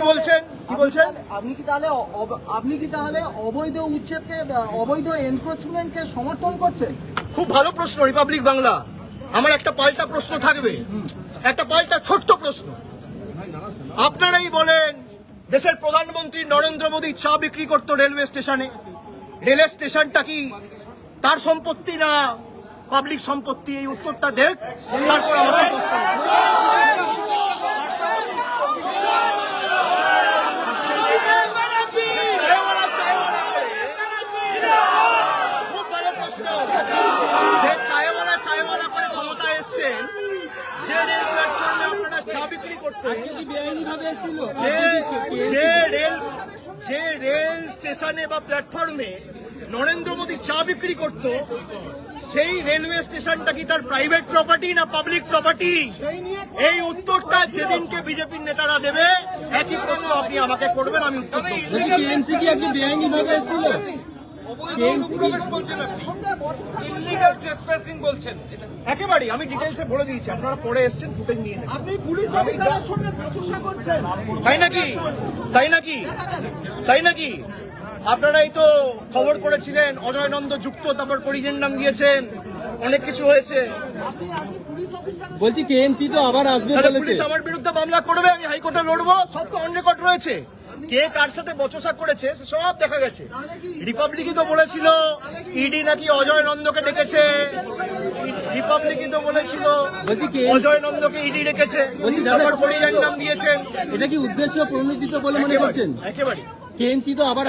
বলছেন কি বলছেন? আপনি কি তাহলে অবৈধ উচ্ছেদকে, অবৈধ এনক্রোচমেন্টকে সমর্থন করছেন? খুব ভালো প্রশ্ন, রিপাবলিক বাংলা। আমার একটা পাল্টা প্রশ্ন থাকবে, একটা পাল্টা ছোট্ট প্রশ্ন। আপনারাই বলেন, দেশের প্রধানমন্ত্রী নরেন্দ্র মোদী চা বিক্রি করতো রেলওয়ে স্টেশনে। রেলওয়ে স্টেশনটা কি তার সম্পত্তি না পাবলিক সম্পত্তি? এই উত্তরটা দেখ, তারপর আমাকে চায়ওয়ালা করে ক্ষমতায় এসছেন, যে রেল প্ল্যাটফর্মে আপনারা চা বিক্রি করতেন, যে রেল স্টেশনে বা প্ল্যাটফর্মে নরেন্দ্র মোদী চা বিক্রি করত, সেই রেলওয়ে স্টেশনটা কি তার প্রাইভেট প্রপার্টি না পাবলিক প্রপার্টি? এই উত্তরটা যেদিনকে বিজেপির নেতারা দেবে, একই প্রশ্ন আপনি আমাকে করবেন, আমি উত্তর দেব। একেবারে আমি ডিটেলসে বলে দিয়েছি, আপনারা পরে এসছেন, ফুটেজ নিয়ে নেবেন। আপনি পুলিশ অফিসারের সঙ্গে বচসা করছেন। তাই নাকি? তাই নাকি? তাই নাকি? আপনারাই তো খবর করেছিলেন অজয় নন্দ যুক্ত, তারপর পরিজন নাম দিয়েছেন, অনেক কিছু হয়েছে। বলছি কেএমসি তো আবার আসবে বলেছে। পুলিশ আমার বিরুদ্ধে মামলা করবে, আমি হাইকোর্টে লড়বো, সব তো অন রেকর্ড রয়েছে। কে কার সাথে বচসা করেছে সব দেখা গেছে। রিপাবলিকই তো বলেছিল ইডি নাকি অজয় নন্দকে ডেকেছে, রিপাবলিকই তো বলেছিল অজয় নন্দকে ইডি ডেকেছে, তারপর পরিজন নাম দিয়েছেন। এটা কি উদ্দেশ্য প্রণোদিত বলে মনে করছেন? একেবারে কেএমসি তো আবার